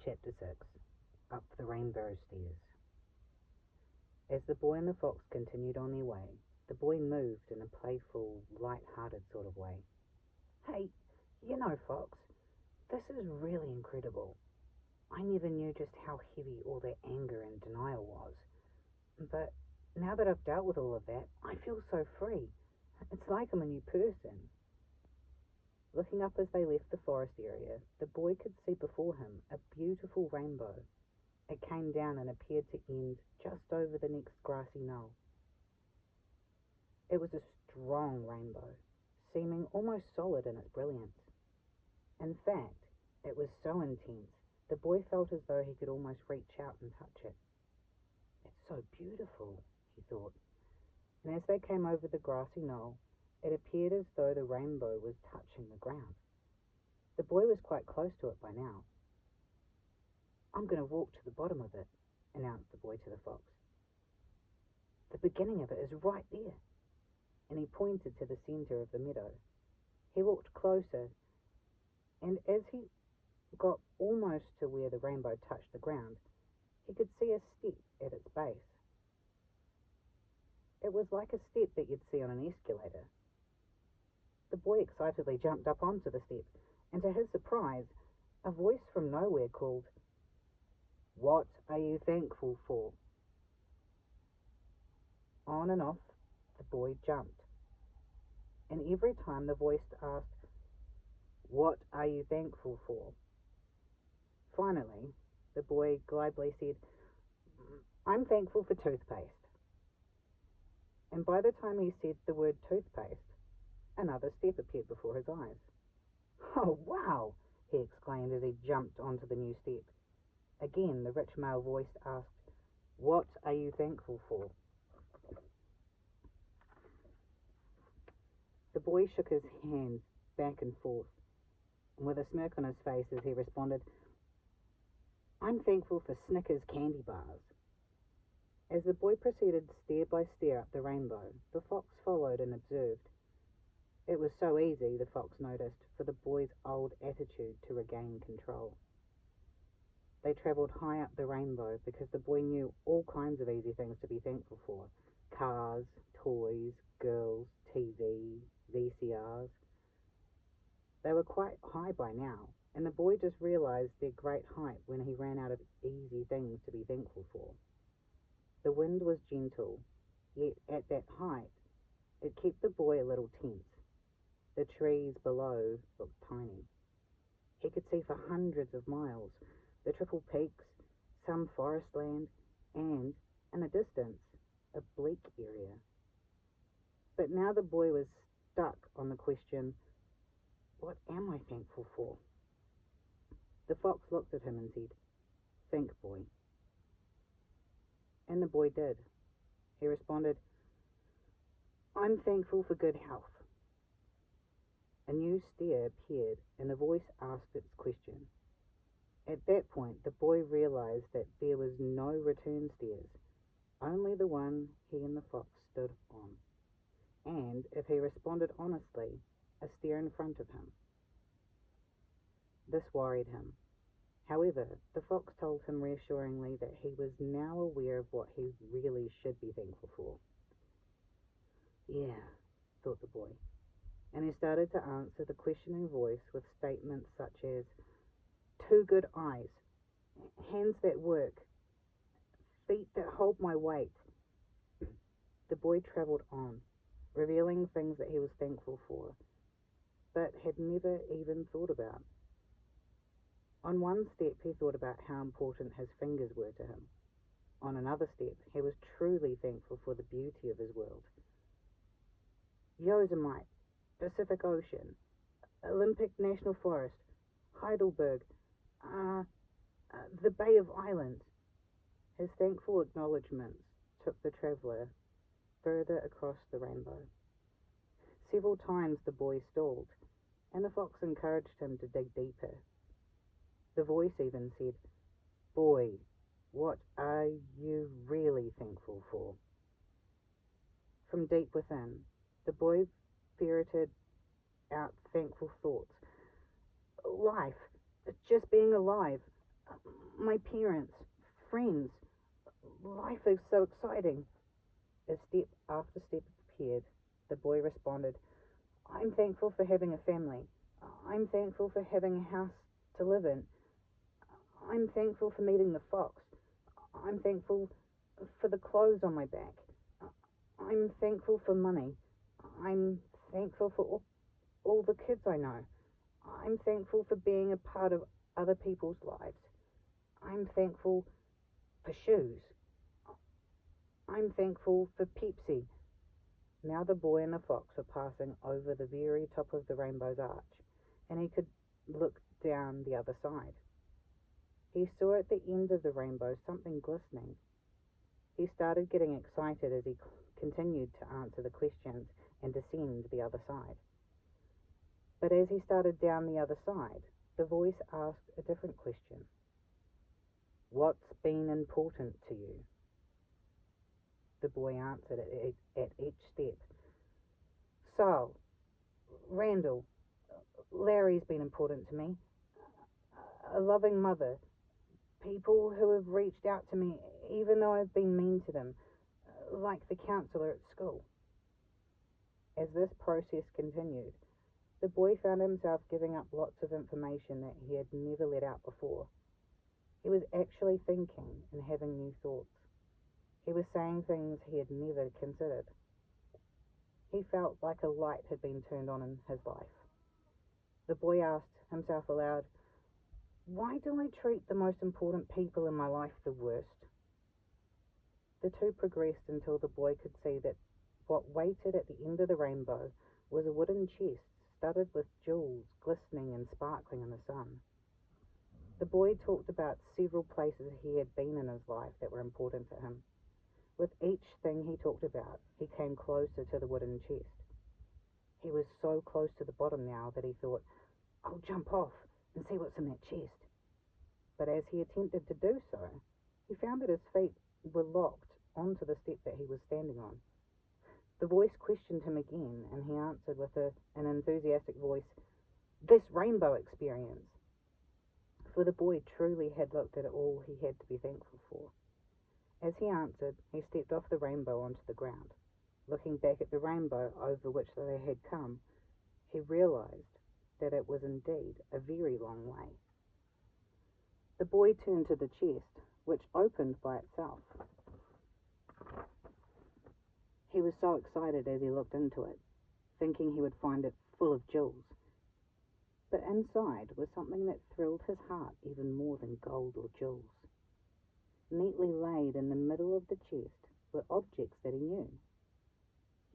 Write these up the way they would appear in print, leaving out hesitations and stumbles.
Chapter 6. Up the Rainbow Stairs. As the boy and the fox continued on their way, the boy moved in a playful, light-hearted sort of way. "Hey, Fox, this is really incredible. I never knew just how heavy all that anger and denial was. But now that I've dealt with all of that, I feel so free. It's like I'm a new person." Looking up as they left the forest area, the boy could see before him a beautiful rainbow. It came down and appeared to end just over the next grassy knoll. It was a strong rainbow, seeming almost solid in its brilliance. In fact, it was so intense, the boy felt as though he could almost reach out and touch it. "It's so beautiful," he thought. And as they came over the grassy knoll, it appeared as though the rainbow was touching the ground. The boy was quite close to it by now. "I'm going to walk to the bottom of it," announced the boy to the fox. "The beginning of it is right there," and he pointed to the center of the meadow. He walked closer, and as he got almost to where the rainbow touched the ground, he could see a step at its base. It was like a step that you'd see on an escalator. The boy excitedly jumped up onto the step, and to his surprise, a voice from nowhere called, "What are you thankful for?" On and off, the boy jumped, and every time the voice asked, "What are you thankful for?" Finally, the boy glibly said, "I'm thankful for toothpaste." And by the time he said the word toothpaste, another step appeared before his eyes. "Oh, wow!" he exclaimed as he jumped onto the new step. Again, the rich male voice asked, "What are you thankful for?" The boy shook his hands back and forth, and with a smirk on his face as he responded, "I'm thankful for Snickers candy bars." As the boy proceeded stair by stair up the rainbow, the fox followed and observed. It was so easy, the fox noticed, for the boy's old attitude to regain control. They travelled high up the rainbow because the boy knew all kinds of easy things to be thankful for. Cars, toys, girls, TV, VCRs. They were quite high by now, and the boy just realized their great height when he ran out of easy things to be thankful for. The wind was gentle, yet at that height, it kept the boy a little tense. The trees below looked tiny. He could see for hundreds of miles, the triple peaks, some forest land, and, in the distance, a bleak area. But now the boy was stuck on the question, "What am I thankful for?" The fox looked at him and said, "Think, boy." And the boy did. He responded, "I'm thankful for good health." A new stare appeared, and the voice asked its question. At that point, the boy realized that there was no return stairs, only the one he and the fox stood on. And, if he responded honestly, a stair in front of him. This worried him. However, the fox told him reassuringly that he was now aware of what he really should be thankful for. "Yeah," thought the boy, and he started to answer the questioning voice with statements such as, "Two good eyes, hands that work, feet that hold my weight." The boy travelled on, revealing things that he was thankful for, but had never even thought about. On one step, he thought about how important his fingers were to him. On another step, he was truly thankful for the beauty of his world. Yosemite, Pacific Ocean, Olympic National Forest, Heidelberg, the Bay of Islands. His thankful acknowledgements took the traveller further across the rainbow. Several times the boy stalled, and the fox encouraged him to dig deeper. The voice even said, "Boy, what are you really thankful for?" From deep within, the boy ferreted out thankful thoughts. "Life, just being alive, my parents, friends. Life is so exciting. As step after step appeared, the boy responded, I'm thankful for having a family. I'm thankful for having a house to live in. I'm thankful for meeting the fox. I'm thankful for the clothes on my back. I'm thankful for money. I'm thankful for all the kids I know. I'm thankful for being a part of other people's lives. I'm thankful for shoes. I'm thankful for Pepsi. Now the boy and the fox were passing over the very top of the rainbow's arch, and he could look down the other side. He saw at the end of the rainbow something glistening. He started getting excited as he continued to answer the questions and descend the other side. But as he started down the other side, the voice asked a different question. What's been important to you? The boy answered at each step. Sal, Randall, Larry's been important to me. A loving mother. People who have reached out to me even though I've been mean to them, like the counsellor at school. As this process continued, the boy found himself giving up lots of information that he had never let out before. He was actually thinking and having new thoughts. He was saying things he had never considered. He felt like a light had been turned on in his life. The boy asked himself aloud, why do I treat the most important people in my life the worst? The two progressed until the boy could see that what waited at the end of the rainbow was a wooden chest studded with jewels glistening and sparkling in the sun. The boy talked about several places he had been in his life that were important to him. With each thing he talked about, he came closer to the wooden chest. He was so close to the bottom now that he thought, I'll jump off and see what's in that chest. But as he attempted to do so, he found that his feet were locked onto the step that he was standing on. The voice questioned him again, and he answered with an enthusiastic voice, this rainbow experience. For the boy truly had looked at all he had to be thankful for. As he answered, he stepped off the rainbow onto the ground. Looking back at the rainbow over which they had come, he realized that it was indeed a very long way. The boy turned to the chest, which opened by itself. He was so excited as he looked into it, thinking he would find it full of jewels. But inside was something that thrilled his heart even more than gold or jewels. Neatly laid in the middle of the chest were objects that he knew.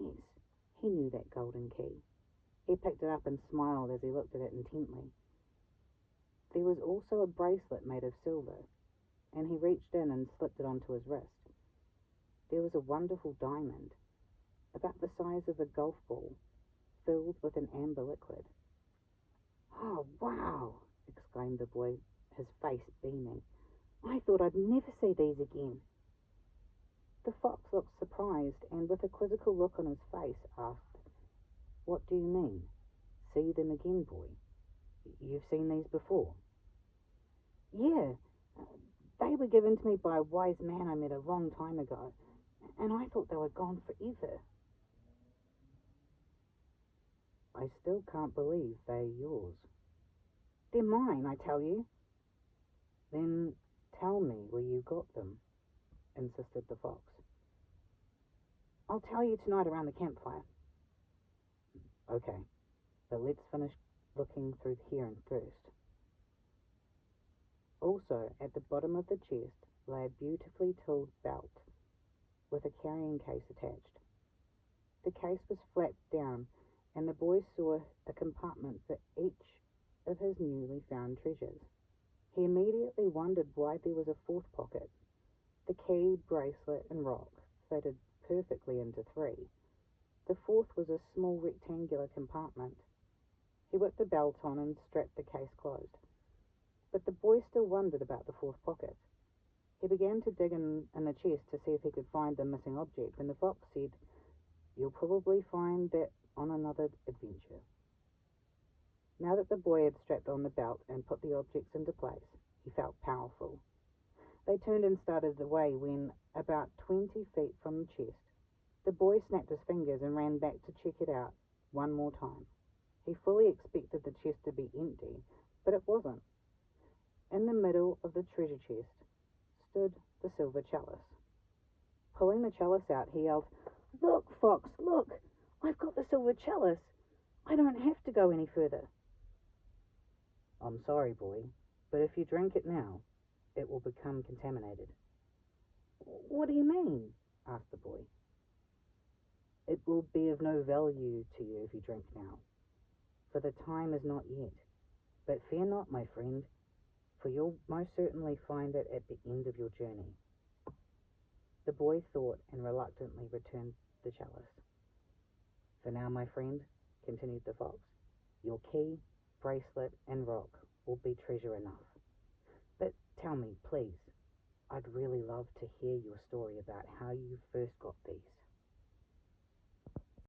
Yes, he knew that golden key. He picked it up and smiled as he looked at it intently. There was also a bracelet made of silver, and he reached in and slipped it onto his wrist. There was a wonderful diamond, about the size of a golf ball, filled with an amber liquid. Oh, wow! Exclaimed the boy, his face beaming. I thought I'd never see these again. The fox looked surprised and, with a quizzical look on his face, asked, What do you mean? See them again, boy? You've seen these before? Yeah, they were given to me by a wise man I met a long time ago, and I thought they were gone forever. I still can't believe they're yours. They're mine, I tell you. Then tell me where you got them, insisted the fox. I'll tell you tonight around the campfire. Okay, but let's finish looking through here first. Also, at the bottom of the chest lay a beautifully tooled belt with a carrying case attached. The case was flapped down, and the boy saw a compartment for each of his newly found treasures. He immediately wondered why there was a fourth pocket. The key, bracelet, and rock fitted perfectly into three. The fourth was a small rectangular compartment. He whipped the belt on and strapped the case closed. But the boy still wondered about the fourth pocket. He began to dig in the chest to see if he could find the missing object, when the fox said, You'll probably find that on another adventure. Now that the boy had strapped on the belt and put the objects into place, he felt powerful. They turned and started away when, about 20 feet from the chest, the boy snapped his fingers and ran back to check it out one more time. He fully expected the chest to be empty, but it wasn't. In the middle of the treasure chest stood the silver chalice. Pulling the chalice out, he yelled, "Look, Fox, look! I've got the silver chalice! I don't have to go any further." "I'm sorry, boy, but if you drink it now, it will become contaminated." "What do you mean?" asked the boy. "It will be of no value to you if you drink now, for the time is not yet. But fear not, my friend, for you'll most certainly find it at the end of your journey." The boy thought and reluctantly returned the chalice. "For now, my friend," continued the fox, "your key, bracelet, and rock will be treasure enough. But tell me, please, I'd really love to hear your story about how you first got these."